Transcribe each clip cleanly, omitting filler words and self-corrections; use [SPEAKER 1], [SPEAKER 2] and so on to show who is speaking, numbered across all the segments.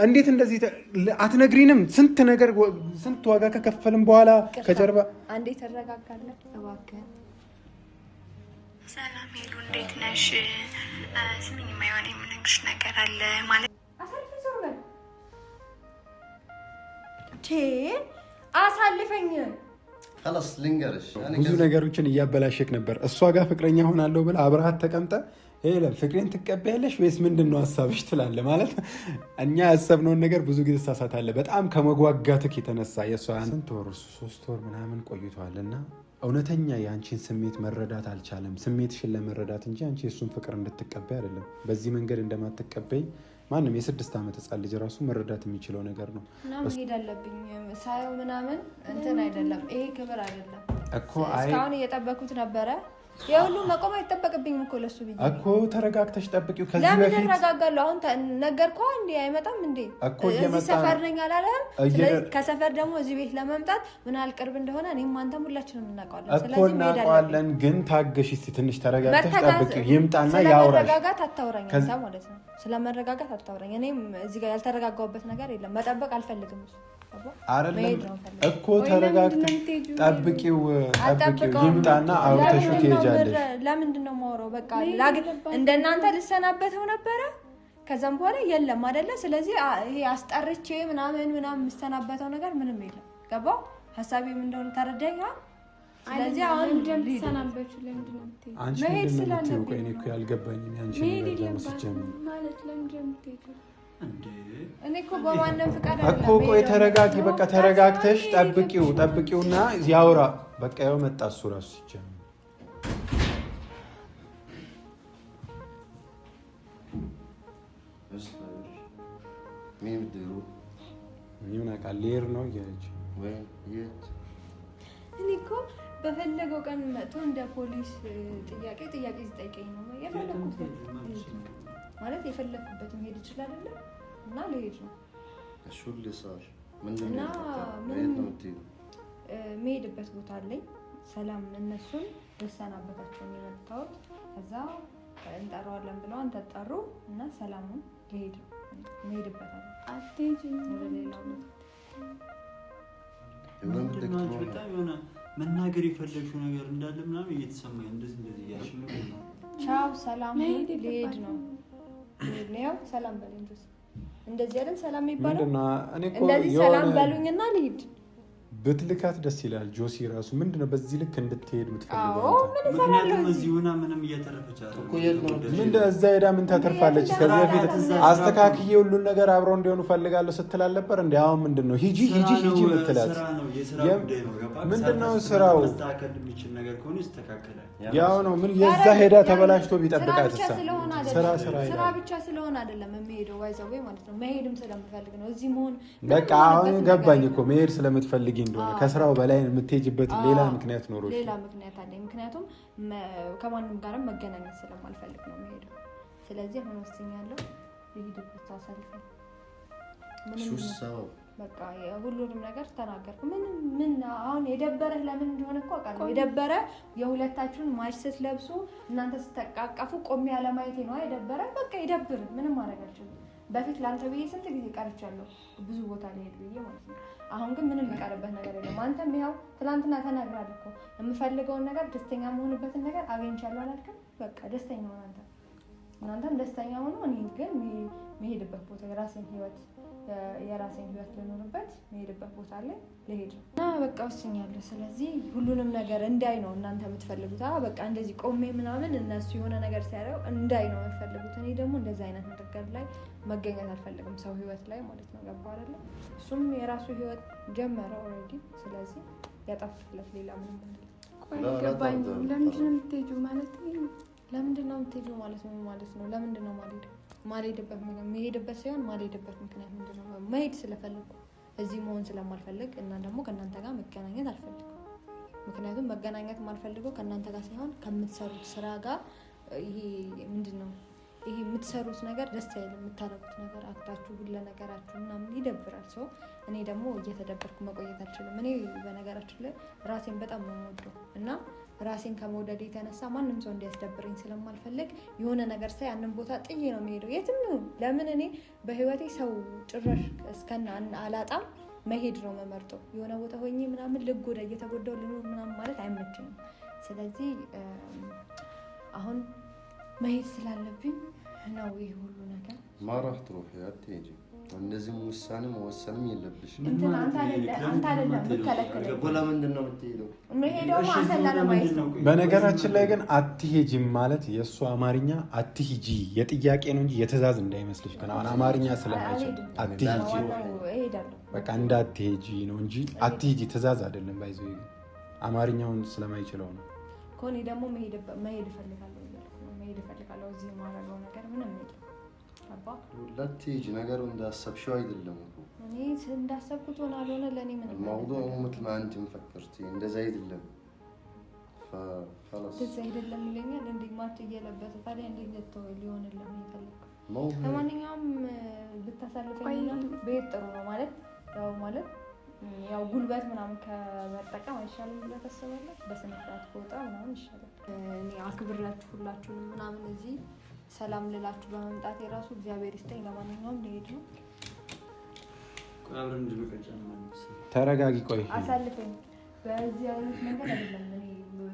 [SPEAKER 1] እንዴት እንደዚህ አትነግሪንም? ስንት ነገር ስንት ዋጋ ከከፈልም በኋላ ከጀርባ
[SPEAKER 2] አንዴ ተረጋጋለህ እባክህ።
[SPEAKER 3] ሰላም ሄሉ፣ እንዴት ነሽ? ስሚኝ፣ የማይሆን የምነግርሽ ነገር አለ ማለት
[SPEAKER 2] አሳልፈኝ
[SPEAKER 4] خلاص ልንገርሽ።
[SPEAKER 1] ብዙ ነገሮችን እያበላሸክ ነበር። እሷ ጋር ፍቅረኛ ሆናለሁ ብለህ አብረሃት ተቀምጠ ሄለን ፍቅሬን ትቀበያለሽ ወይስ ምንድነው ሀሳብሽ ትላለህ። ማለት እኛ ያሰብነውን ነገር ብዙ ጊዜ ተሳሳታለህ። በጣም ከመጓጋትክ የተነሳ የእሷ ስንት ወር 3 ወር ምናምን ቆይቷልና እውነተኛ የአንቺን ስሜት መረዳት አልቻለም። ስሜትሽን ለመረዳት እንጂ አንቺ የእሱን ፍቅር እንድትቀበይ አይደለም። በዚህ መንገድ እንደማትቀበይ ማንም የ6 ዓመት ህጻን ልጅ ራሱ መረዳት የሚችለው ነገር ነው።
[SPEAKER 2] መሄድ አለብኝ ሳየው ምናምን እንትን አይደለም፣ ይሄ ክብር አይደለም
[SPEAKER 1] እኮ።
[SPEAKER 2] እስካሁን እየጠበኩት ነበረ። የሁሉ መቆም አይጠበቅብኝም እኮ ለሱ ብዬ
[SPEAKER 1] እኮ። ተረጋግተሽ ጠብቂው። ከዚህ
[SPEAKER 2] ለምን
[SPEAKER 1] በፊት
[SPEAKER 2] ተረጋጋለሁ? አሁን ነገርኩህ እንዴ አይመጣም እንዴ? እዚህ ሰፈር ነኝ አላለም? ስለዚህ ከሰፈር ደግሞ እዚህ ቤት ለመምጣት ምን ያህል ቅርብ እንደሆነ እኔም አንተም ሁላችንም እናውቀዋለን።
[SPEAKER 1] ስለዚህ እናውቀዋለን፣ ግን ታገሽ እስቲ ትንሽ ተረጋግተሽ ጠብቂው። ይምጣና ያውራሽ።
[SPEAKER 2] ስለመረጋጋት አታውራኝ አንተ ማለት ነው። ስለመረጋጋት አታውራኝ። እኔም እዚህ ጋር ያልተረጋጋሁበት ነገር የለም። መጠበቅ አልፈልግም
[SPEAKER 1] አይደለም እኮ። ተረጋግተሽ ጠብቂው ይምጣና አውርተሽው ትሄጃለሽ።
[SPEAKER 2] ለምንድን ነው የማወራው? በቃ እንደናንተ ልሰናበተው ነበረ። ከዛም በኋላ የለም አይደለ? ስለዚህ ይሄ አስጠርቼ ምናምን የምሰናበተው ነገር ምንም የለም። ገባው? ሀሳቤ ምን እንደሆነ ተረዳኝ። ስለዚህ አሁን
[SPEAKER 3] እንደምትሰናበቹ ለምንድን ነው የምትሄጂው?
[SPEAKER 1] አንቺ
[SPEAKER 2] መሄድ
[SPEAKER 1] ስላለብኝ ቆይ እኔ እኮ ያልገባኝም ያንቺ ነገር ሲጀምር
[SPEAKER 3] ማለት ለምንድን ነው የምትሄጂው?
[SPEAKER 2] እኔ እኮ በማንም ፍቃድ
[SPEAKER 1] እኮ ቆይ ተረጋጊ። በቃ ተረጋግተሽ ጠብቂውና ያውራ። በቃ ያው መጣ እሱ ራሱ ሲጀምር ምን አውቃለሁ ሌር ነው እያለች
[SPEAKER 2] እኔ እኮ በፈለገው ቀን መጥቶ እንደ ፖሊስ ጥያቄ ሲጠይቀኝ ነው የፈለኩበት ማለት የፈለኩበት መሄድ ይችላል አይደል? እና ልሄድ ነው
[SPEAKER 4] እሱ ልሳሽ ምንድነው
[SPEAKER 2] መሄድበት ቦታ አለኝ። ሰላም እነሱን ልሰናበታቸው ነው የመጣሁት። ከዛ እንጠራዋለን ብለው አንተ ጠሩ እና ሰላሙን ልሄድ ነው መሄድበት አለ።
[SPEAKER 3] አትሄጂም
[SPEAKER 2] ወደ ሌላው
[SPEAKER 5] በጣም የሆነ መናገር የፈለግሽው ነገር እንዳለ ምናምን እየተሰማኝ እንደዚህ እያልሽ ነው።
[SPEAKER 2] ቻው ሰላም ልሄድ ነው ነው ሰላም በሉኝ። እንደዚህ አይደል ሰላም ይባላል? እንደዚህ ሰላም በሉኝና ልሂድ
[SPEAKER 1] ብትልካት ደስ ይላል። ጆሲ ራሱ ምንድነው በዚህ ልክ እንድትሄድ የምትፈልገው?
[SPEAKER 5] ምክንያቱም እዚህ ሆና ምንም እየተረፈች
[SPEAKER 1] ምን እዛ ሄዳ ምን ታተርፋለች? ከዚህ በፊት አስተካክዬ ሁሉን ነገር አብረው እንዲሆኑ ፈልጋለሁ ስትል አልነበር እንዴ? አሁን ምንድነው ሂጂ የምትላት? ምንድነው ስራው? ያው ነው ምን የዛ ሄዳ ተበላሽቶ ቢጠብቃት
[SPEAKER 2] ስራ ብቻ ስለሆነ አይደለም የምሄደው ዋይዛው ማለት ነው። መሄድም ስለምፈልግ ነው እዚህ መሆን።
[SPEAKER 1] በቃ አሁን ገባኝ እኮ መሄድ ስለምትፈልጊ እንደሆነ ከስራው በላይ የምትሄጂበት ሌላ ምክንያት ኖሮ
[SPEAKER 2] ሌላ ምክንያት አለኝ። ምክንያቱም ከማንም ጋርም መገናኘት ስለማልፈልግ ነው የምሄደው። ስለዚህ አሁን ወስኛለሁ ልሂድበት። አሳልፈኝ በቃ ሁሉንም ነገር ተናገርኩ። ምን አሁን የደበረህ ለምን እንደሆነ እኮ አውቃለሁ። የደበረ የሁለታችሁን ማች ስትለብሱ እናንተ ስትቃቀፉ ቆሜ ያለማየቴ ነው የደበረ። በቃ ይደብር፣ ምንም ማድረግ አልችልም። በፊት ላንተ ብዬ ስንት ጊዜ ቀርቻለሁ ብዙ ቦታ ልሄድ ብዬ ማለት ነው። አሁን ግን ምንም የሚቀርበት ነገር የለም። አንተም ይኸው ትናንትና ተናግራለህ እኮ የምፈልገውን ነገር ደስተኛ መሆንበትን ነገር አገኝቻለሁ አላልክም? በቃ ደስተኛ ሆነ አንተ፣ እናንተም ደስተኛ ሆኖ እኔ ግን መሄድበት ቦታ የራሴን ህይወት ልኖርበት መሄድበት ቦታ ላይ ልሄድ ነው እና በቃ ወስኛለሁ። ስለዚህ ሁሉንም ነገር እንዳይ ነው እናንተ የምትፈልጉት። በቃ እንደዚህ ቆሜ ምናምን እነሱ የሆነ ነገር ሲያደርጉ እንዳይ ነው የምትፈልጉት። እኔ ደግሞ እንደዚህ አይነት ነገር ላይ መገኘት አልፈልግም፣ ሰው ህይወት ላይ ማለት ነው። ገባ አይደለ? እሱም የራሱ ህይወት ጀመረ ኦልሬዲ። ስለዚህ ያጠፋለት ሌላ ምንም አይደለም።
[SPEAKER 3] ገባኝ። ለምንድን ነው የምትሄጂው ማለት ነው?
[SPEAKER 2] ለምንድን ነው የምትሄጂው ማለት ነው? ለምንድን ነው ማልሄድበት ምክንያት መሄድበት ሳይሆን ማልሄድበት ምክንያት ምንድነው? መሄድ ስለፈለኩ እዚህ መሆን ስለማልፈልግ እና ደግሞ ከእናንተ ጋር መገናኘት አልፈልግም። ምክንያቱም መገናኘት የማልፈልገው ከእናንተ ጋር ሳይሆን ከምትሰሩት ስራ ጋር። ይሄ ምንድነው ይሄ የምትሰሩት ነገር ደስ አይልም። የምታረጉት ነገር አክታችሁ ሁሉ ነገራችሁ ምናምን ይደብራል። ሰው እኔ ደግሞ እየተደበርኩ መቆየት አልችልም። እኔ በነገራችን ላይ ራሴን በጣም ነው የምወደው እና ራሴን ከመውደድ የተነሳ ማንም ሰው እንዲያስደብረኝ ስለማልፈልግ የሆነ ነገር ሳይ ያንን ቦታ ጥዬ ነው የምሄደው የትም ይሁን። ለምን እኔ በህይወቴ ሰው ጭራሽ እስከና አላጣም መሄድ ነው መመርጠው። የሆነ ቦታ ሆኜ ምናምን ልጎዳ እየተጎዳው ልኖር ምናምን ማለት አይመችኝም። ስለዚህ አሁን መሄድ ስላለብኝ ነው ይሄ ሁሉ ነገር።
[SPEAKER 4] ማራህ ትሮህ ያትሄጂ እንደዚህ ውሳኔ መወሰንም የለብሽም።
[SPEAKER 2] እንትን አንተ አይደለም ምትከለከለ
[SPEAKER 4] ጎላ ምንድነው የምትሄደው?
[SPEAKER 2] መሄደው ማሰላ ለማየት ነው።
[SPEAKER 1] በነገራችን ላይ ግን አትሄጂም ማለት የእሱ አማርኛ አትሂጂ የጥያቄ ነው እንጂ የትእዛዝ እንዳይመስልሽ። ግን አሁን አማርኛ ስለማይችል አትሂጂ በቃ እንዳትሄጂ ነው እንጂ አትሂጂ ትእዛዝ አይደለም። ባይዘው አማርኛውን ስለማይችለው ነው።
[SPEAKER 2] ኮኒ ደግሞ መሄድ እፈልጋለሁ መሄድ እፈልጋለሁ። እዚህ የማደርገው ነገር ምንም የለም። አባ
[SPEAKER 4] ለትሄጂ ነገሩ እንዳሰብሽው አይደለም እኮ
[SPEAKER 2] እኔ እንዳሰብኩት ሆነ አልሆነ ለኔ ምንም
[SPEAKER 4] الموضوع مثل ما انت مفكرتي እንደዛ አይደለም። خلاص
[SPEAKER 2] እንደዛ አይደለም ይለኛል እንዴ ማት እየለበሰ ታዲያ እንዴት ልትተው ሊሆንልህ ነው? ለማንኛውም ብታሳልፈኝ ቤት ጥሩ ነው ማለት ያው ጉልበት ምናምን ከመጠቀም አይሻልም ብለህ ታስባለህ? በስነ ስርዓት ወጣ ምናምን ይሻላል። እኔ አክብራችሁ ሁላችሁንም ምናምን እዚህ ሰላም ልላችሁ በመምጣት የራሱ እግዚአብሔር ይስጠኝ። ለማንኛውም ልሄድ ነው።
[SPEAKER 5] አብረን እንድንቀጨን ማለት ነው።
[SPEAKER 1] ተረጋጊ። ቆይ
[SPEAKER 2] አሳልፈኝ። በዚህ አይነት ነገር አይደለም እኔ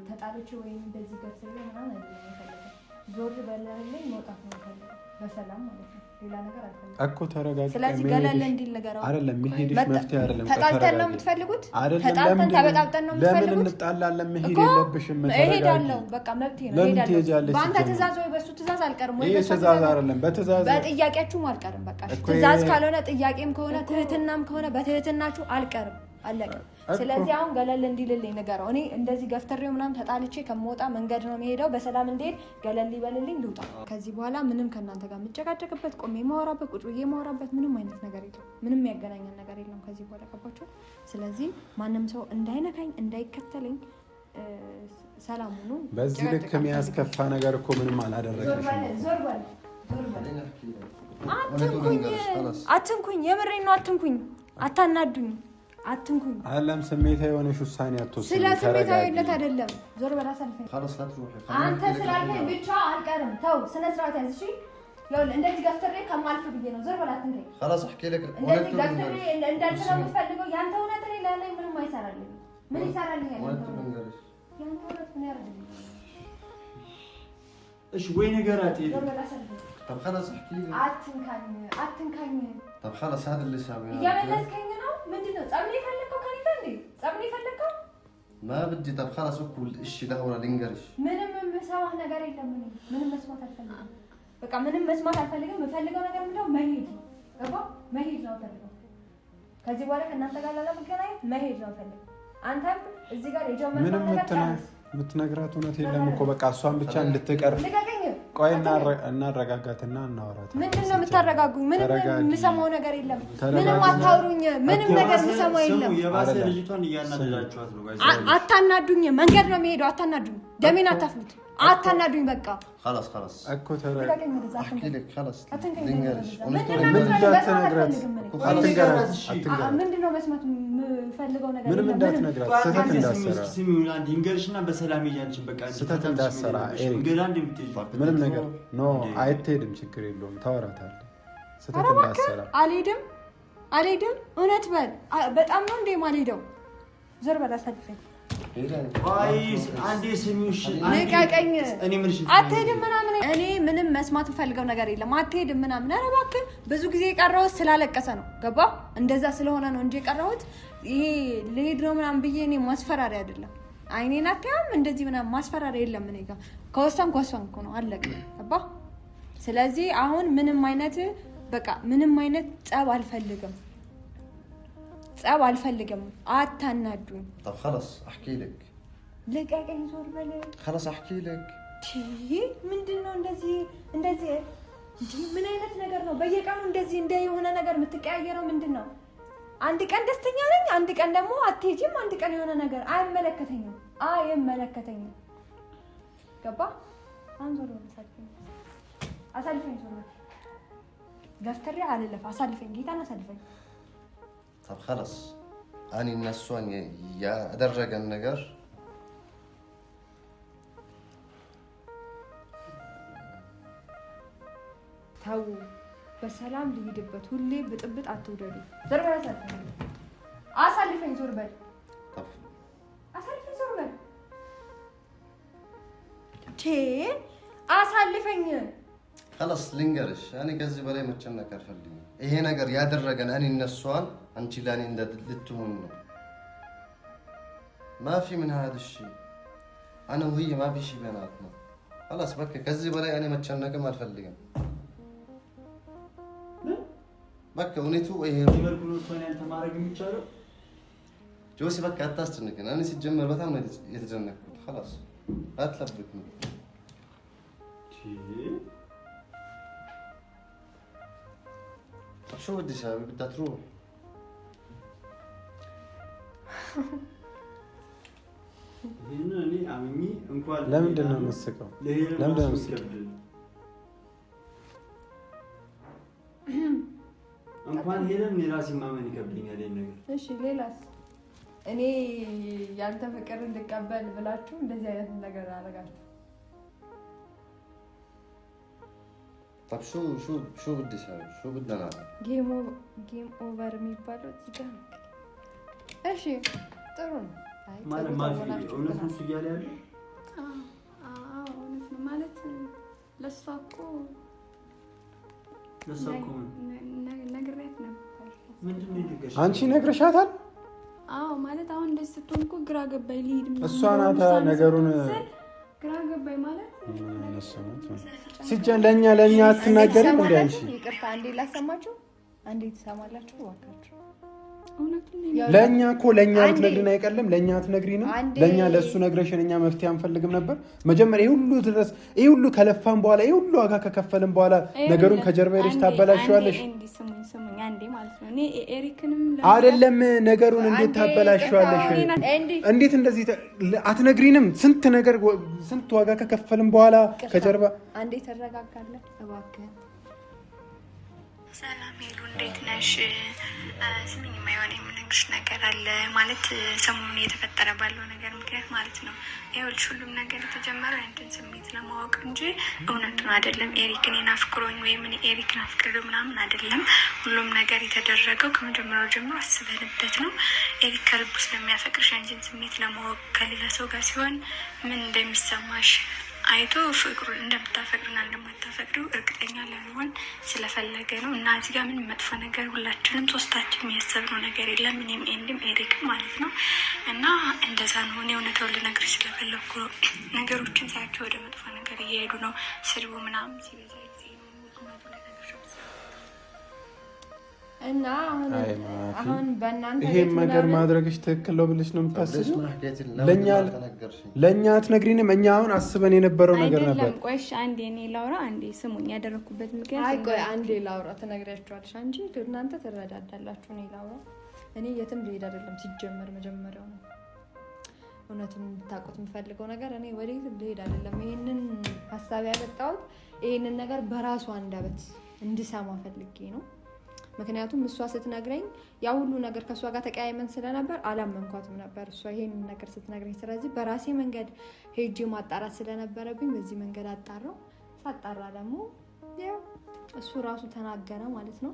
[SPEAKER 2] ተጣልቼ ወይም እንደዚህ ገርሰኝ ምናምን አይደለም የፈለገው። ዞር በለልኝ መውጣት ነው የፈለገው በሰላም ማለት ነው። ሌላ ነገር አይደለም
[SPEAKER 1] እኮ ተረጋጊ።
[SPEAKER 2] ስለዚህ ገለል እንዲል ነገር
[SPEAKER 1] አይደለም መሄድሽ መፍትሄ አይደለም።
[SPEAKER 2] ተጣልተን ነው የምትፈልጉት?
[SPEAKER 1] ተጣልተን ተበጣብጠን ነው የምትፈልጉት? ለምን እንጣላለን? መሄድ የለብሽም።
[SPEAKER 2] እሄዳለሁ በቃ መብቴ ነው እሄዳለሁ። በአንተ ትእዛዝ ወይ በሱ ትእዛዝ አልቀርም ወይ በሱ
[SPEAKER 1] ትእዛዝ አይደለም በትእዛዝ
[SPEAKER 2] በጥያቄያችሁም አልቀርም። በቃ ትእዛዝ ካልሆነ ጥያቄም ከሆነ ትህትናም ከሆነ በትህትናችሁ አልቀርም። አለቀ። ስለዚህ አሁን ገለል እንዲልልኝ ንገረው። እኔ እንደዚህ ገፍተሬው ምናምን ተጣልቼ ከመውጣ መንገድ ነው የምሄደው። በሰላም እንድሄድ ገለል ይበልልኝ ልውጣ። ከዚህ በኋላ ምንም ከእናንተ ጋር የምጨቃጨቅበት ቆሜ የማወራበት ቁጭ ብዬ የማወራበት ምንም አይነት ነገር የለም። ምንም ያገናኘን ነገር የለም ከዚህ በኋላ ገባችሁ? ስለዚህ ማንም ሰው እንዳይነካኝ እንዳይከተለኝ ሰላም ሁኑ።
[SPEAKER 1] በዚህ ልክ የሚያስከፋ ነገር እኮ ምንም አላደረግሽም።
[SPEAKER 2] ዞር በል አትንኩኝ። የምሬን ነው። አትንኩኝ፣ አታናዱኝ። አትንኩኝ
[SPEAKER 1] አለም ስሜታዊ የሆነሽ ውሳኔ አትወስኝ።
[SPEAKER 2] ስለ ስሜታዊነት አይደለም። ዞር በላ ሰልፈ
[SPEAKER 4] خلاص لا تروحي
[SPEAKER 2] አንተ ስላልከኝ ብቻ አልቀርም። ተው ስነ ስርዓት ያዝ። እሺ ይኸውልህ እንደዚህ ገፍትሬ ከማልፍ ብዬ ነው። ዞር በላ አትንከኝ።
[SPEAKER 4] خلاص احكي لك
[SPEAKER 2] እንደዚህ ገፍትሬ እንዳልሰራ የምትፈልገው ያንተ እውነት እኔ ላይ ምንም አይሰራልኝ። ምን ይሰራልኝ? ያንተ እውነት ምን ያደርግልኝ?
[SPEAKER 5] እሺ ወይ ነገር አትሄድ።
[SPEAKER 2] ዞር በላ ሰልፈ
[SPEAKER 4] طب خلاص احكي لي
[SPEAKER 2] አትንካኝ።
[SPEAKER 4] طب خلاص هذا اللي سامي
[SPEAKER 2] እያመለስከኝ ነው። ምንድነው ጸብኔ የፈለከው ከኔ ጋር እንዴ? ጸብኔ የፈለከው
[SPEAKER 4] ما بدي. طب خلاص اكل الشيء ده ولا لينجرش
[SPEAKER 2] ምንም የምሰማህ ነገር የለም። ምንም መስማት አልፈልግም። በቃ ምንም መስማት አልፈልግም። የምፈልገው ነገር ምንድነው? መሄድ ነው። ገባ? መሄድ ነው ፈልገው። ከዚህ በኋላ ከእናንተ ጋር ላለመገናኘት መሄድ ነው ፈልገው። አንተም እዚህ ጋር የጀመረው
[SPEAKER 1] ምንም የምትነግራት እውነት የለም እኮ በቃ እሷን ብቻ እንድትቀር። ቆይ እናረጋጋትና እናወራት።
[SPEAKER 2] ምንድን ነው የምታረጋጉኝ? ምንም የምሰማው ነገር የለም። ምንም አታውሩኝ። ምንም ነገር የምሰማው የለም።
[SPEAKER 5] የባሰ ልጅቷን እያናደዳችኋት ነው።
[SPEAKER 2] አታናዱኝ። መንገድ ነው የሚሄደው። አታናዱኝ። ደሜን አታፍሉት። አታናዱኝ። በቃ
[SPEAKER 4] خلاص
[SPEAKER 1] እኮ ተረጋጋ።
[SPEAKER 4] احكي لك خلاص
[SPEAKER 2] لينجرش
[SPEAKER 1] ምንድነው
[SPEAKER 2] መስማት የምፈልገው ነገር
[SPEAKER 1] ምንም እንዳትነግራት ስህተት እንዳትሰራ
[SPEAKER 5] ሲሚውላንድ ይንገርሽና በሰላም ይያንቺን በቃ
[SPEAKER 1] ስህተት እንዳትሰራ
[SPEAKER 5] እንግዳ እንደምትይዝ
[SPEAKER 1] ምንም ነገር ኖ አይትሄድም። ችግር የለውም ታወራታለህ። ስህተት እንዳትሰራ።
[SPEAKER 2] አልሄድም። እውነት በል በጣም ነው እንዴ ማልሄደው? ዞር በል አሳልፈኝ።
[SPEAKER 5] አይስ አንዴ ስሚውሽ
[SPEAKER 2] ልቀቀኝ። አትሄድም ምናምን እኔ ምንም መስማት የምፈልገው ነገር የለም። አትሄድም ምናምን። ኧረ እባክህ ብዙ ጊዜ የቀረሁት ስላለቀሰ ነው። ገባ? እንደዛ ስለሆነ ነው እንጂ የቀረሁት ይሄ ልሄድ ነው ምናምን ብዬ እኔ ማስፈራሪያ አይደለም። አይኔን አታያም እንደዚህ ምናምን ማስፈራሪያ የለም። እኔ ጋር ከወሰንኩ ነው አለቀ። ገባ? ስለዚህ አሁን ምንም አይነት ጸብ አልፈልግም። አታናዱኝ።
[SPEAKER 4] طب خلاص احكي لك
[SPEAKER 2] ልቀቀኝ። ዞር በል
[SPEAKER 4] خلاص احكي لك
[SPEAKER 2] ምንድነው እንደዚህ ምን አይነት ነገር ነው? በየቀኑ እንደዚህ የሆነ ነገር የምትቀያየረው ምንድነው? አንድ ቀን ደስተኛ ነኝ፣ አንድ ቀን ደግሞ አትሄጂም፣ አንድ ቀን የሆነ ነገር አይመለከተኝም። ገባ? አንዞር አሳልፈኝ። ዞር በል ገፍትሬ አልለፍ። አሳልፈኝ፣ ጌታን አሳልፈኝ።
[SPEAKER 4] طب خلاص أنا النسوان يا درجة النجار
[SPEAKER 2] ተው በሰላም ልሂድበት። ሁሌ ብጥብጥ አትውደዱ። ዞር በል አሳልፈኝ። ዞር በል አሳልፈኝ። ዞር በል አሳልፈኝ።
[SPEAKER 4] خلاص ልንገርሽ፣ እኔ ከዚህ በላይ መጨነቅ አልፈልግም። ይሄ ነገር ያደረገን እኔ እነሷን አንቺ ለኔ ልትሆን ነው። ማፊ ምን هذا الشيء انا وهي ما في شيء بيناتنا خلاص በቃ ከዚህ በላይ እኔ መጨነቅም አልፈልግም። በቃ እውነቱ ይሄ
[SPEAKER 5] ይበልኩ ነው አንተ ማድረግ የሚቻለው
[SPEAKER 4] ጆሲ በቃ አታስጨንቅኝ። እኔ ሲጀመር በጣም ነው የተጨነቅኩት። خلاص አትለብኩኝ። شو بدي اسوي؟ بدها تروح.
[SPEAKER 5] هنا لي عمي انكم
[SPEAKER 1] ለምንድን ነው የምትስቀው? ለምንድን ነው የምትስቀው?
[SPEAKER 5] እንኳን ሄደን ራሴ ማመን ይከብደኛል ይሄን ነገር።
[SPEAKER 2] እሺ ሌላስ? እኔ ያንተ ፍቅር እንድቀበል ብላችሁ እንደዚህ አይነት ነገር አደረጋችሁ።
[SPEAKER 4] طب شو بدي اسوي؟ شو بدنا نعمل؟
[SPEAKER 2] ጌም ኦቨር የሚባለው እዚህ ጋር ነው። እሺ ጥሩ ነው። አይ
[SPEAKER 5] ማለት እውነት ነው እሱ እያለ ያለው
[SPEAKER 3] እውነት ነው ማለት ለእሷ እኮ ነግሬያት ነበር።
[SPEAKER 5] ምንድን ነው የነገርሽ?
[SPEAKER 1] አንቺ ነግረሻታል?
[SPEAKER 3] አዎ ማለት አሁን እንደዚህ ስትሆን እኮ ግራ ገባኝ። ልሂድ ምናምን
[SPEAKER 1] እሷ ናታ ነገሩን
[SPEAKER 3] ግራ ገባኝ ማለት
[SPEAKER 1] ሲጀን ለኛ አትናገሪም እንዴ? አንቺ
[SPEAKER 2] ይቅርታ አንዴ ላሰማችሁ፣ አንዴ ትሰማላችሁ ባካችሁ።
[SPEAKER 1] ለኛ እኮ ለኛ አትነግሪን አይቀልም። ለኛ አትነግሪንም። ለኛ ለሱ ነግረሽን እኛ መፍትሄ አንፈልግም ነበር። መጀመሪያ ይሄ ሁሉ ከለፋን በኋላ ይሄ ሁሉ ዋጋ ከከፈልን በኋላ ነገሩን ከጀርባ ሄደሽ ታበላሽዋለሽ።
[SPEAKER 3] ስሙኝ አንዴ ማለት ነው። እኔ ኤሪክንም
[SPEAKER 1] አይደለም ነገሩን እንዴት ታበላሽዋለሽ? እንዴት እንደዚህ አትነግሪንም? ስንት ዋጋ ከከፈልን በኋላ ከጀርባ
[SPEAKER 2] አንዴ ተረጋጋለህ እባክህ።
[SPEAKER 3] ሰላም ሄሉ እንዴት ነሽ? ስሚኝ የማይሆን የምነግርሽ ነገር አለ ማለት ሰሞኑን እየተፈጠረ ባለው ነገር ምክንያት ማለት ነው። ይኸውልሽ ሁሉም ነገር የተጀመረው ያንተን ስሜት ለማወቅ እንጂ እውነቱን አይደለም። ኤሪክ እኔን አፍቅሮኝ ወይም እኔ ኤሪክን አፍቅሬው ምናምን አይደለም። ሁሉም ነገር የተደረገው ከመጀመሪያው ጀምሮ አስበንበት ነው። ኤሪክ ከልቡ ስለሚያፈቅርሽ ያንቺን ስሜት ለማወቅ ከሌላ ሰው ጋር ሲሆን ምን እንደሚሰማሽ አይቶ ፍቅሩን እንደምታፈቅርና እንደማታፈቅሪው እርግጠኛ ለመሆን ስለፈለገ ነው። እና እዚህ ጋር ምን መጥፎ ነገር ሁላችንም ሶስታችን የሚያሰብነው ነገር የለም። እኔም ኤንድም ኤሪክም ማለት ነው። እና እንደዛ ነው። እኔ እውነታውን ልነግርሽ ስለፈለኩ ነው። ነገሮችን ሳያቸው ወደ መጥፎ ነገር እየሄዱ ነው። ስድቡ ምናምን ሲበዛ ጊዜ ነው
[SPEAKER 2] እና አሁን በእናንተ
[SPEAKER 1] ይሄን ነገር ማድረግሽ ትክክል ነው ብለሽ ነው የምታስቢው? ለኛ አትነግሪንም? እኛ አሁን አስበን የነበረው ነገር ነበር።
[SPEAKER 3] ቆይሽ አንዴ እኔ ላውራ፣ አንዴ ስሙኝ። ያደረኩበት ምክንያት
[SPEAKER 2] ቆይ አንዴ ላውራ። ትነግሪያቸዋለሽ አንቺ እናንተ ትረዳዳላችሁ። እኔ ላውራ። እኔ የትም ልሄድ አይደለም ሲጀመር መጀመሪያው ነው እውነቱን እንድታውቁት የምፈልገው ነገር። እኔ ወዴትም ልሄድ አይደለም። ይሄንን ሀሳብ ያመጣሁት ይሄንን ነገር በራሷ አንደበት እንድሰማ ፈልጌ ነው። ምክንያቱም እሷ ስትነግረኝ ያ ሁሉ ነገር ከእሷ ጋር ተቀያይመን ስለነበር አላመንኳትም ነበር እሷ ይሄንን ነገር ስትነግረኝ። ስለዚህ በራሴ መንገድ ሄጄ ማጣራት ስለነበረብኝ በዚህ መንገድ አጣራው። ሳጣራ ደግሞ ያው እሱ ራሱ ተናገረ ማለት ነው።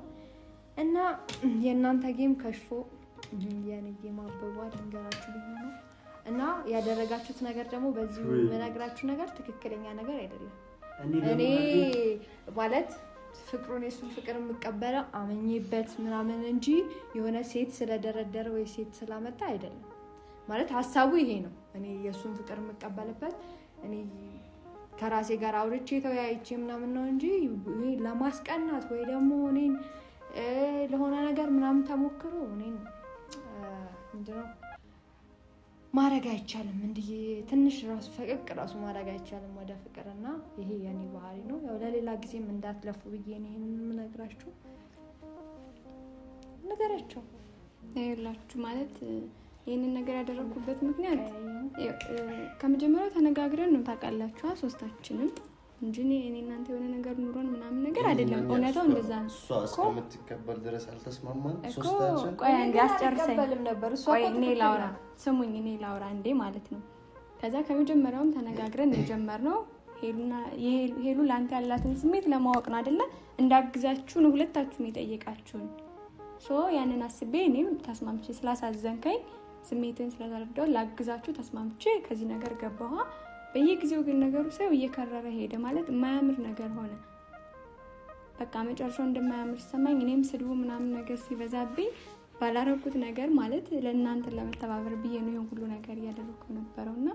[SPEAKER 2] እና የእናንተ ጌም ከሽፎ የኔ ጌም አበባ ድንገራችሁ ብዬ ነው። እና ያደረጋችሁት ነገር ደግሞ በዚህ የምነግራችሁ ነገር ትክክለኛ ነገር አይደለም። እኔ ማለት ፍቅሩን የሱን ፍቅር የምቀበለው አመኝበት ምናምን እንጂ የሆነ ሴት ስለደረደረ ወይ ሴት ስላመጣ አይደለም። ማለት ሀሳቡ ይሄ ነው። እኔ የሱን ፍቅር የምቀበልበት እኔ ከራሴ ጋር አውርቼ ተወያይቼ ምናምን ነው እንጂ ለማስቀናት ወይ ደግሞ እኔን ለሆነ ነገር ምናምን ተሞክሮ እኔን ምንድነው ማድረግ አይቻልም። እንዲህ ትንሽ ራሱ ፈቀቅ ራሱ ማድረግ አይቻልም ወደ ፍቅርና ይሄ የኔ ባህሪ ነው። ያው ለሌላ ጊዜም እንዳትለፉ ብዬ ነው ይሄንን የምነግራችሁ። ነገራችሁ
[SPEAKER 3] ይላችሁ ማለት ይሄንን ነገር ያደረኩበት ምክንያት ከመጀመሪያው ተነጋግረን ነው ታውቃላችሁ፣ ሶስታችንም እንጂ እኔ እናንተ የሆነ ነገር ኑሮን ምናምን ነገር አይደለም። እውነታው እንደዛ ነው።
[SPEAKER 4] እሷ እስከምትቀበል ድረስ አልተስማማን ሶስታችን።
[SPEAKER 3] ቆይ አንዴ አስጨርሰኝ። ቆይ እኔ ላውራ፣ ስሙኝ፣ እኔ ላውራ እንዴ ማለት ነው። ከዛ ከመጀመሪያውም ተነጋግረን የጀመርነው
[SPEAKER 6] ሄሉ ላንተ ያላትን ስሜት ለማወቅ ነው አይደለ? እንዳግዛችሁ ነው ሁለታችሁም የጠየቃችሁን። ያንን አስቤ እኔም ተስማምቼ ስላሳዘንከኝ ስሜትን ስለተረዳው ላግዛችሁ ተስማምቼ ከዚህ ነገር ገባሁ። በየጊዜው ግን ነገሩ ሰው እየከረረ ሄደ ማለት የማያምር ነገር ሆነ። በቃ መጨረሻው እንደማያምር ሲሰማኝ እኔም ስድቡ ምናምን ነገር ሲበዛብኝ ባላረኩት ነገር ማለት ለእናንተ ለመተባበር ብዬ ነው ይሄን ሁሉ ነገር እያደረኩ ነበረውና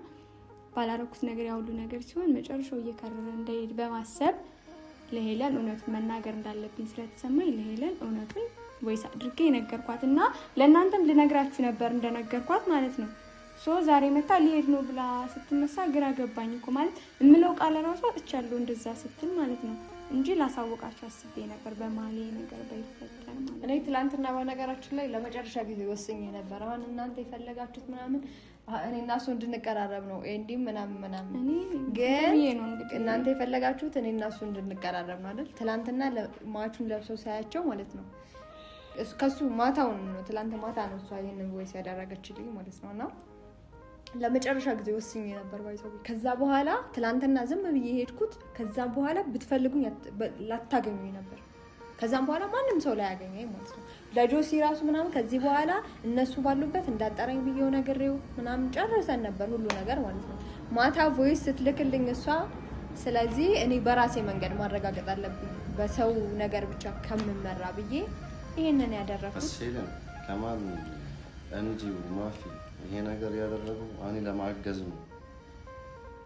[SPEAKER 6] ባላረኩት ነገር ያ ሁሉ ነገር ሲሆን መጨረሻው እየከረረ እንዳይሄድ በማሰብ ለሄለን እውነቱን መናገር እንዳለብኝ ስለተሰማኝ ለሄለን እውነቱን ወይስ አድርጌ ነገርኳትና ለእናንተም ልነግራችሁ ነበር እንደነገርኳት ማለት ነው። ዛሬ መታ ሊሄድ ነው ብላ ስትነሳ ግራ ገባኝ እኮ ማለት እምለው ቃል ራሱ አጥቻለሁ እንደዛ ስትል ማለት ነው እንጂ ላሳወቃችሁ አስቤ ነበር በማሌ ነገር ባይፈጠር ማለት
[SPEAKER 2] እኔ ትላንትና በነገራችን ላይ ለመጨረሻ ጊዜ ወስኜ ነበር። አሁን እናንተ የፈለጋችሁት ምናምን እኔ እና እሱ እንድንቀራረብ ነው ኤንዲም ምናምን ግን እናንተ የፈለጋችሁት እኔ እና እሱ እንድንቀራረብ ነው አይደል? ትላንትና ማቹን ለብሰው ሳያቸው ማለት ነው ከሱ ማታውን ነው ትላንት ማታ ነው እሷ ይሄንን ቮይስ ያደረገችልኝ ማለት ነውና ለመጨረሻ ጊዜ ወስኜ ነበር ባይዘው። ከዛ በኋላ ትላንትና ዝም ብዬ ሄድኩት። ከዛ በኋላ ብትፈልጉኝ ላታገኙኝ ነበር። ከዛም በኋላ ማንም ሰው ላይ ያገኘኝ ማለት ነው። ለጆሲ ራሱ ምናምን ከዚህ በኋላ እነሱ ባሉበት እንዳጠረኝ ብዬው ነገሬው ምናምን ጨርሰን ነበር ሁሉ ነገር ማለት ነው። ማታ ቮይስ ስትልክልኝ እሷ ስለዚህ እኔ በራሴ መንገድ ማረጋገጥ አለብኝ በሰው ነገር ብቻ ከምመራ ብዬ ይሄንን ያደረኩት
[SPEAKER 4] አስይለም ከማን እንጂ ማፊ ይሄ ነገር ያደረገው እኔ ለማገዝ ነው።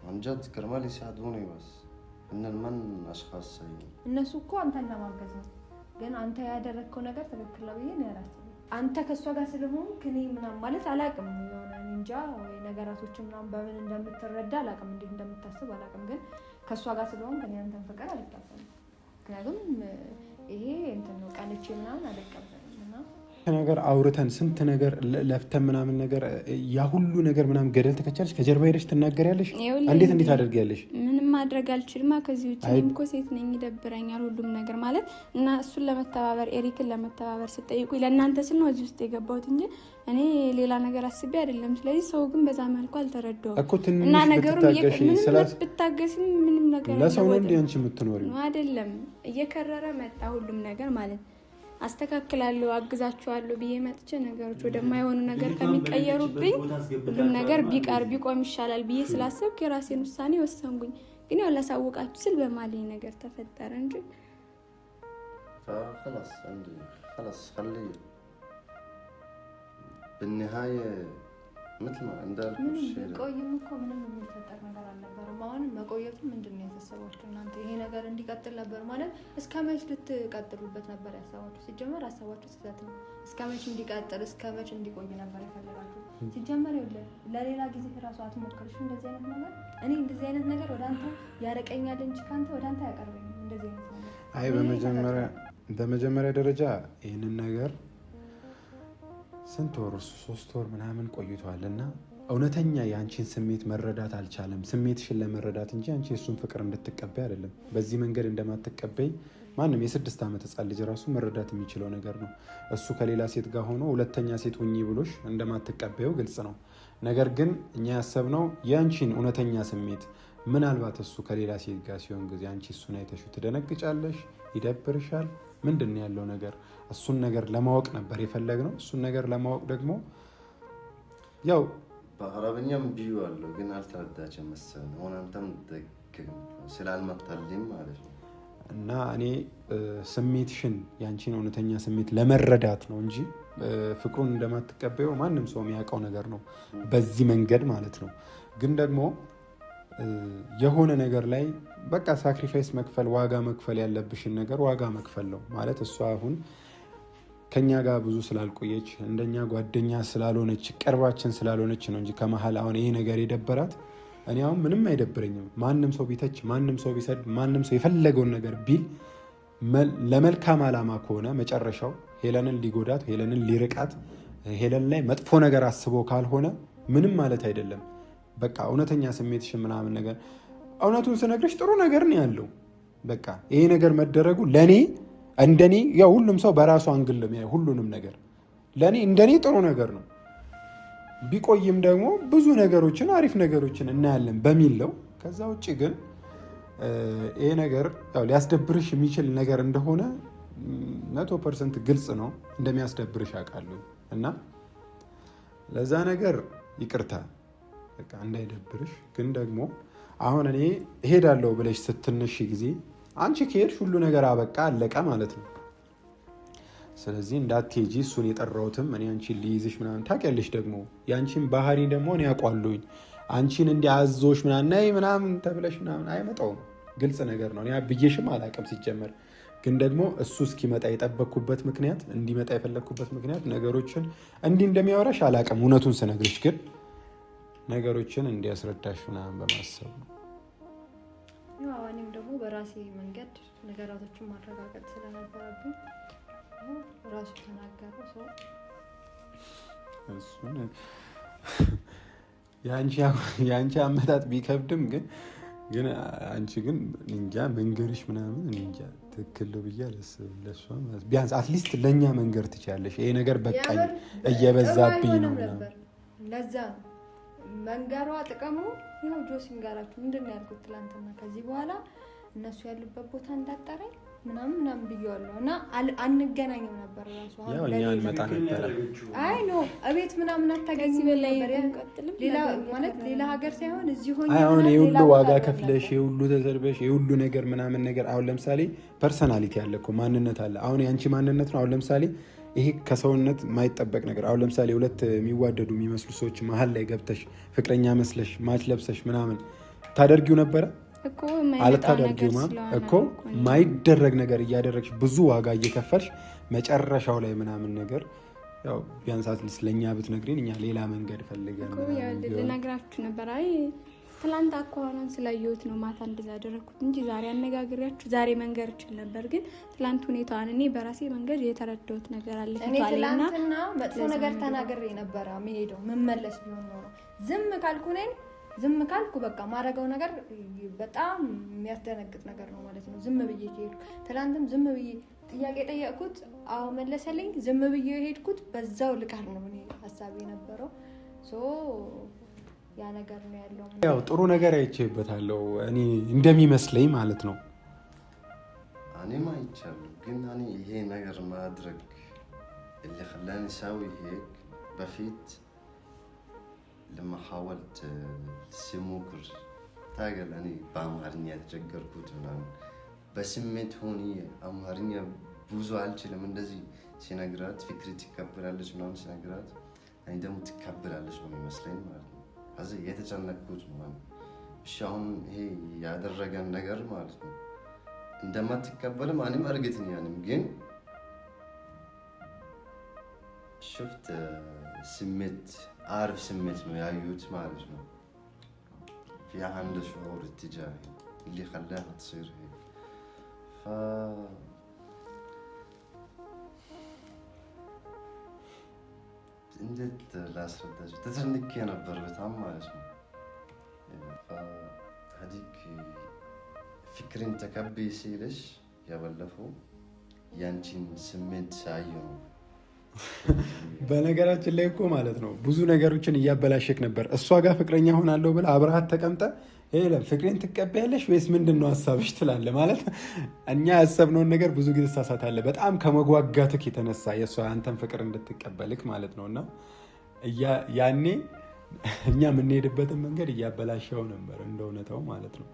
[SPEAKER 4] አንጀት ከርማሊ ሲያዱኝ በስ እነማን አሽኻስ
[SPEAKER 2] እነሱ እኮ አንተን ለማገዝ ነው። ግን አንተ ያደረከው ነገር ትክክል ነው ብዬ ነው ያላሰብኩት። አንተ ከሷ ጋር ስለሆንክ እኔ ምናምን ማለት አላውቅም የሆነ እንጃ ወይ ነገራቶችን ምናምን በምን እንደምትረዳ አላውቅም፣ እንዴት እንደምታስብ አላውቅም። ግን ከሷ ጋር ስለሆንክ እኔ አንተን ፍቅር አልቀበልም። ምክንያቱም ይሄ እንትን ነው ቀንቼ ምናምን አልቀበልም።
[SPEAKER 1] ነገር አውርተን ስንት ነገር ለፍተን ምናምን ነገር ያ ሁሉ ነገር ምናምን ገደል ተከቻለሽ ከጀርባ ሄደሽ ትናገሪያለሽ። እንዴት አደርጊያለሽ?
[SPEAKER 6] ምንም ማድረግ አልችልም። ከዚህ ውጪ እኔም እኮ ሴት ነኝ፣ ይደብረኛል ሁሉም ነገር ማለት እና እሱን ለመተባበር ኤሪክን ለመተባበር ስትጠይቁኝ ለእናንተ ስል ነው እዚህ ውስጥ የገባሁት እንጂ እኔ ሌላ ነገር አስቤ አይደለም። ስለዚህ ሰው ግን በዛ መልኩ አልተረዳውም እና ነገሩን ብታገስም ምንም ነገር
[SPEAKER 1] ለሰው ነው እንዴ አንቺ የምትኖሪው
[SPEAKER 6] አይደለም። እየከረረ መጣ ሁሉም ነገር ማለት አስተካክላለሁ አግዛችኋለሁ ብዬ መጥቼ ነገሮች ወደማይሆኑ ነገር ከሚቀየሩብኝ ሁሉም ነገር ቢቆም ይሻላል ብዬ ስላሰብኩ የራሴን ውሳኔ ወሰንኩኝ። ግን ያው ላሳውቃችሁ ስል በማለኝ ነገር ተፈጠረ እንጂ
[SPEAKER 4] خلي بالنهاية مثل ما እንዳልኩሽ
[SPEAKER 2] ቆይም እኮ ምንም የሚፈጠር ነገር አልነበረም። አሁን መቆየቱ ምንድነው ያሳሰባችሁ እናንተ? ይሄ ነገር እንዲቀጥል ነበር ማለት እስከ መች ልትቀጥሉበት ነበር ያሳባችሁ? ሲጀመር ያሳባችሁ ስህተት ነው። እስከ መች እንዲቀጥል እስከ መች እንዲቆይ ነበር የፈለጋችሁ? ሲጀመር ለሌላ ጊዜ ራሱ አትሞክርሽ እንደዚህ አይነት ነገር። እኔ እንደዚህ አይነት ነገር ወደ አንተ ያረቀኛል እንጂ ካንተ ወደ አንተ ያቀርበኝ እንደዚህ አይነት ነገር።
[SPEAKER 1] አይ በመጀመሪያ ደረጃ ይሄንን ነገር ስንት ወር 3 ወር ምናምን ቆይቷልና እውነተኛ የአንቺን ስሜት መረዳት አልቻለም። ስሜትሽን ለመረዳት እንጂ አንቺ እሱን ፍቅር እንድትቀበይ አይደለም። በዚህ መንገድ እንደማትቀበይ ማንም የ6 ዓመት ህጻን ልጅ ራሱ መረዳት የሚችለው ነገር ነው። እሱ ከሌላ ሴት ጋር ሆኖ ሁለተኛ ሴት ሁኚ ብሎሽ እንደማትቀበየው ግልጽ ነው። ነገር ግን እኛ ያሰብነው የአንቺን እውነተኛ ስሜት ምናልባት እሱ ከሌላ ሴት ጋር ሲሆን ጊዜ አንቺ እሱን አይተሽው ትደነግጫለሽ፣ ይደብርሻል። ምንድን ነው ያለው ነገር? እሱን ነገር ለማወቅ ነበር የፈለግነው። እሱን ነገር ለማወቅ ደግሞ ያው
[SPEAKER 4] በአረብኛም ቢዩ አለው ግን አልተረዳችም መሰለኝ። አሁን አንተም ስላልመጣልኝ ማለት ነው።
[SPEAKER 1] እና እኔ ስሜትሽን ያንቺን እውነተኛ ስሜት ለመረዳት ነው እንጂ ፍቅሩን እንደማትቀበየው ማንም ሰው የሚያውቀው ነገር ነው፣ በዚህ መንገድ ማለት ነው። ግን ደግሞ የሆነ ነገር ላይ በቃ ሳክሪፋይስ መክፈል ዋጋ መክፈል ያለብሽን ነገር ዋጋ መክፈል ነው ማለት። እሷ አሁን ከኛ ጋር ብዙ ስላልቆየች እንደኛ ጓደኛ ስላልሆነች ቅርባችን ስላልሆነች ነው እንጂ ከመሀል አሁን ይሄ ነገር የደበራት እኔ አሁን ምንም አይደብረኝም። ማንም ሰው ቢተች፣ ማንም ሰው ቢሰድ፣ ማንም ሰው የፈለገውን ነገር ቢል ለመልካም ዓላማ ከሆነ መጨረሻው ሄለንን ሊጎዳት፣ ሄለንን ሊርቃት፣ ሄለን ላይ መጥፎ ነገር አስቦ ካልሆነ ምንም ማለት አይደለም። በቃ እውነተኛ ስሜትሽን ምናምን ነገር እውነቱን ስነግርሽ ጥሩ ነገር ነው ያለው። በቃ ይሄ ነገር መደረጉ ለኔ እንደኔ ያው ሁሉም ሰው በራሱ አንግል ነው ሁሉንም ነገር ለኔ እንደኔ ጥሩ ነገር ነው። ቢቆይም ደግሞ ብዙ ነገሮችን አሪፍ ነገሮችን እናያለን በሚል ነው። ከዛ ውጪ ግን ይሄ ነገር ያው ሊያስደብርሽ የሚችል ነገር እንደሆነ 100% ግልጽ ነው። እንደሚያስደብርሽ አውቃለሁ እና ለዛ ነገር ይቅርታ በቃ እንዳይደብርሽ። ግን ደግሞ አሁን እኔ እሄዳለሁ ብለሽ ስትነሽ ጊዜ አንቺ ከሄድሽ ሁሉ ነገር አበቃ አለቀ ማለት ነው። ስለዚህ እንዳትሄጂ እሱን የጠራሁትም እኔ አንቺን ሊይዝሽ ምናምን ታውቂያለሽ። ደግሞ የአንቺን ባህሪ ደግሞ እኔ አውቃለሁኝ። አንቺን እንዲያዞሽ ምናምን ተብለሽ ምናምን አይመጣውም። ግልጽ ነገር ነው። እኔ ብዬሽም አላውቅም ሲጀመር። ግን ደግሞ እሱ እስኪመጣ የጠበቅኩበት ምክንያት እንዲመጣ የፈለግኩበት ምክንያት ነገሮችን እንዲህ እንደሚያወራሽ አላውቅም። እውነቱን ስነግርሽ ግን ነገሮችን እንዲያስረዳሽ ምናምን በማሰብ ነው።
[SPEAKER 2] እኔም ደግሞ በራሴ መንገድ ነገራቶችን ማረጋገጥ ስለነበረብኝ ራሱ ተናገረ። ሰው
[SPEAKER 1] እሱን የአንቺ አመጣጥ ቢከብድም ግን አንቺ ግን እንጃ መንገርሽ ምናምን እንጃ ትክክል ነው ብዬ አላስብም። ለእሷ ቢያንስ አትሊስት ለእኛ መንገር ትችላለሽ። ይሄ ነገር በቃኝ እየበዛብኝ ነው ነበር።
[SPEAKER 2] ለዛ ነው መንገሯ ጥቅሙ ይኸው ጆሲን ጋራችሁ ምንድን ነው ያልኩት ትላንትና። ከዚህ በኋላ እነሱ ያሉበት ቦታ እንዳጠራኝ ምናምን ብየዋለሁ እና አንገናኝም ነበር ራሱ
[SPEAKER 1] ያው እኛን መጣ ነበር።
[SPEAKER 2] አይ ኖ እቤት ምናምን አታገኝ በላይ ሌላ ማለት ሌላ ሀገር ሳይሆን እዚህ ሆኜ
[SPEAKER 1] አሁን የሁሉ ዋጋ ከፍለሽ የሁሉ ተሰርበሽ የሁሉ ነገር ምናምን ነገር አሁን ለምሳሌ ፐርሰናሊቲ አለ እኮ ማንነት አለ። አሁን ያንቺ ማንነት ነው። አሁን ለምሳሌ ይሄ ከሰውነት የማይጠበቅ ነገር አሁን ለምሳሌ ሁለት የሚዋደዱ የሚመስሉ ሰዎች መሀል ላይ ገብተሽ ፍቅረኛ መስለሽ ማች ለብሰሽ ምናምን ታደርጊው ነበረ
[SPEAKER 6] እኮ
[SPEAKER 1] አልታደርጊውማ እኮ ማይደረግ ነገር እያደረግሽ ብዙ ዋጋ እየከፈልሽ መጨረሻው ላይ ምናምን ነገር ያው ቢያንስ አትሊስት ለእኛ ብትነግሪን እኛ ሌላ መንገድ ፈልገን
[SPEAKER 6] ልነግራችሁ ነበር። አይ ትላንት አኳኋኗን ስላየሁት ነው ማታ እንደዛ ያደረኩት እንጂ ዛሬ አነጋግሪያችሁ ዛሬ መንገር እችል ነበር። ግን ትላንት ሁኔታዋን እኔ በራሴ መንገድ የተረዳሁት ነገር አለ።
[SPEAKER 2] እኔ ትላንትና መጥፎ ነገር ተናግሬ ነበረ መሄደው መመለስ ቢሆን ነው። ዝም ካልኩ በቃ ማረገው ነገር በጣም የሚያስደነግጥ ነገር ነው ማለት ነው። ዝም ብዬ ሄድኩ። ትላንትም ዝም ብዬ ጥያቄ ጠየቅኩት፣ አዎ መለሰልኝ። ዝም ብዬ ሄድኩት። በዛው ልቃር ነው እኔ ሀሳቤ የነበረው። ያ ነገር ነው ያለው።
[SPEAKER 1] ያው ጥሩ ነገር አይቼበታለሁ እኔ እንደሚመስለኝ ማለት ነው።
[SPEAKER 4] እኔም አይቻለሁ። ግን እኔ ይሄ ነገር ማድረግ اللي خلاني اسوي هيك بفيت لما حاولت سموكر ታገል እኔ በአማርኛ ተቸገርኩት ምናምን በስሜት ሆኜ አማርኛ ብዙ አልችልም። እንደዚህ ሲነግራት ፍቅሪ ትቀበላለች ምናምን ሲነግራት እኔ ደግሞ ትቀበላለች ነው የሚመስለኝ ማለት ነው። እዚህ የተጨነቅኩት ማለት እሺ አሁን ይሄ ያደረገን ነገር ማለት ነው እንደማትቀበልም እኔም እርግጠኛ ነኝ። ግን شفت سميت عارف سميت ما يعيوت معلش ما في عنده شعور اتجاهي اللي خلاها تصير هيك. ف እንዴት ላስረዳችሁ ተጨንቄ ነበር በጣም ማለት ነው። هذيك ፍቅርን ተቀበይ ሲልሽ ያበለፈው ያንቺን ስሜት ሳይሆን
[SPEAKER 1] በነገራችን ላይ እኮ ማለት ነው ብዙ ነገሮችን እያበላሸክ ነበር። እሷ ጋር ፍቅረኛ ሆናለሁ ብለህ አብረሃት ተቀምጠ ፍቅሬን ትቀበያለሽ ወይስ ምንድን ነው ሀሳብሽ ትላለህ። ማለት እኛ ያሰብነውን ነገር ብዙ ጊዜ ተሳሳታለህ። በጣም ከመጓጋትክ የተነሳ የእሷ አንተን ፍቅር እንድትቀበልክ ማለት ነው። እና ያኔ እኛ የምንሄድበትን መንገድ እያበላሸው ነበር እንደ እውነታው ማለት ነው።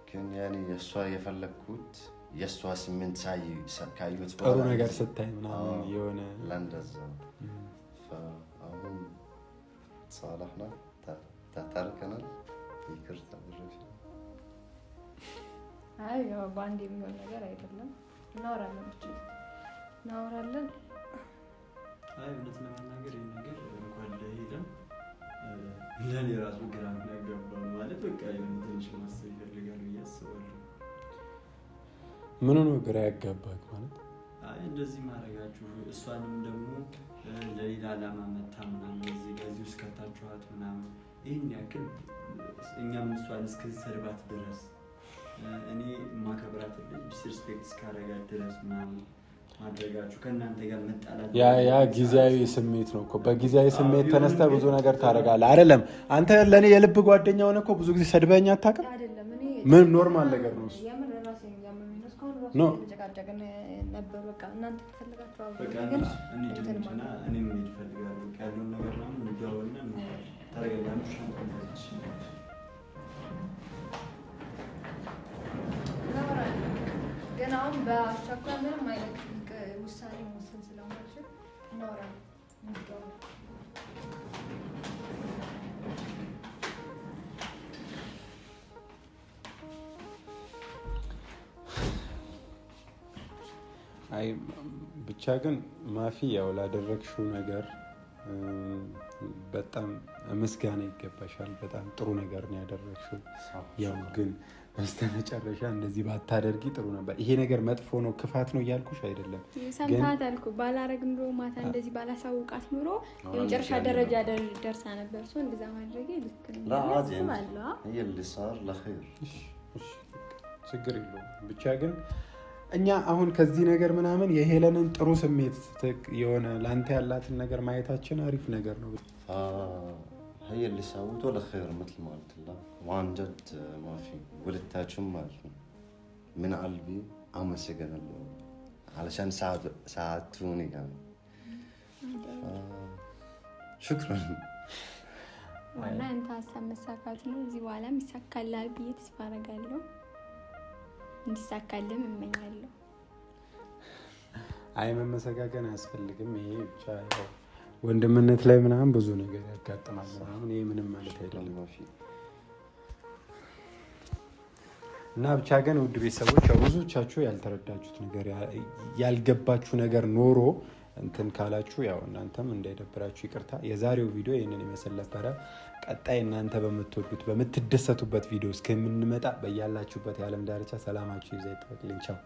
[SPEAKER 4] ግን ያኔ የእሷ የፈለግኩት የእሷ ስሜት ካዩት
[SPEAKER 1] ጥሩ ነገር ስታይ ምናምን የሆነ
[SPEAKER 4] ለእንደዛ አሁን صالحنا ተታርቀናል። ይቅርታ አድርገሽ
[SPEAKER 2] አይ ያው ባንድ የሚሆን ነገር አይደለም። እናወራለን ብቻ እናወራለን።
[SPEAKER 5] አይ እውነት ለመናገር ይሄ ነገር እንኳን ለሄደም ለኔ ራሱ ግራ ያጋባ ማለት በቃ የሆነ ትንሽ ማሰብ ይፈልጋል ብዬ አስባለሁ።
[SPEAKER 1] ምን ነው ግራ ያጋባክ ማለት?
[SPEAKER 5] አይ እንደዚህ ማድረጋችሁ እሷንም ደግሞ ለሌላ ዓላማ መታ ምናምን እዚህ ጋር ውስጥ ከታችኋት ምናምን ይሄን ያክል እኛም እሷን እስከሰርባት ድረስ እኔ ማከብራት ልጅ ዲስሪስፔክት እስካረጋት ድረስ ምናምን ማድረጋችሁ ከእናንተ ጋር መጣላት
[SPEAKER 1] ያ ጊዜያዊ ስሜት ነው እኮ። በጊዜያዊ ስሜት ተነስተ ብዙ ነገር ታደርጋለህ አይደለም? አንተ ለኔ የልብ ጓደኛ ሆነ እኮ ብዙ ጊዜ ሰድበኛ አታውቅም። ምን ኖርማል ነገር ነው እሱ።
[SPEAKER 2] የምን ራሴ ያመመኝ ነው እስካሁን ራሱ ተጨቃጨቅን ነበር። በቃ እናንተ ከፈለጋችሁ
[SPEAKER 5] በቃ እኔ ድምፅና እኔ ምን ይፈልጋሉ ያለውን ነገር ነው እንደውልና ተረጋጋችሁ ሻንጣሽ
[SPEAKER 2] ገና አሁን በአስቸኳይ ምንም አይነት ውሳኔ መወሰን ስለማልችል እናወራለን።
[SPEAKER 1] አይ ብቻ ግን ማፊ ያው ላደረግሽው ነገር በጣም ምስጋና ይገባሻል። በጣም ጥሩ ነገር ነው ያደረግሽው። ያው ግን በስተመጨረሻ እንደዚህ ባታደርጊ ጥሩ ነበር። ይሄ ነገር መጥፎ ነው ክፋት ነው እያልኩሽ አይደለም።
[SPEAKER 6] ሰምታት አልኩ ባላረግ ኑሮ ማታ እንደዚህ ባላሳውቃት ኑሮ የመጨረሻ ደረጃ ደርሳ ነበር። ሰው እንደዛ ማድረግ ልክ ነው።
[SPEAKER 4] اللي صار لخير
[SPEAKER 1] ችግር የለውም። ብቻ ግን እኛ አሁን ከዚህ ነገር ምናምን የሄለንን ጥሩ ስሜት የሆነ ላንተ ያላትን ነገር ማየታችን አሪፍ ነገር ነው።
[SPEAKER 4] هي اللي سوته لخير مثل ما قلت لك وعن جد ما في ولدتاكم من قلبي امسكن علشان ساعدتوني يعني شكرا
[SPEAKER 6] ዋና አንተ ሀሳብ መሳካት ነው። እዚህ በኋላም ይሳካላል ብዬ ተስፋ አደርጋለሁ። እንዲሳካልም እመኛለሁ።
[SPEAKER 1] አይ መመሰጋገን አያስፈልግም። ይሄ ብቻ ያው ወንድምነት ላይ ምናምን ብዙ ነገር ያጋጥማል ምናምን ይሄ ምንም ማለት አይደለም። እና ብቻ ግን ውድ ቤተሰቦች ያው ብዙዎቻችሁ ያልተረዳችሁት ነገር ያልገባችሁ ነገር ኖሮ እንትን ካላችሁ ያው እናንተም እንዳይደብራችሁ ይቅርታ። የዛሬው ቪዲዮ ይህንን ይመስል ነበረ። ቀጣይ እናንተ በምትወዱት በምትደሰቱበት ቪዲዮ እስከምንመጣ በያላችሁበት የዓለም ዳርቻ ሰላማችሁ ይብዛ ይጠበቅልኝ። ቻው።